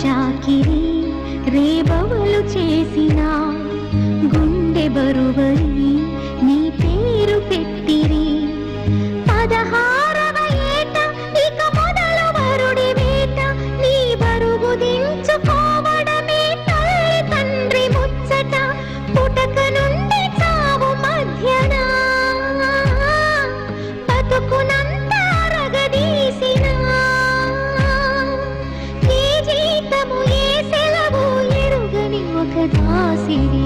చాకిరి రేబవలు చేసిన గుండె బరువరి నీ పేరు పెట్టిరి 16వ ఏట ఇక మొదలు వరుడి వేట నీ బరువు దించుకోవడమే తల్లి తండ్రి ముచ్చట పుటక నుండి చావు మధ్యన బతుకునంత అరగదీసిన ఒక దాసిరి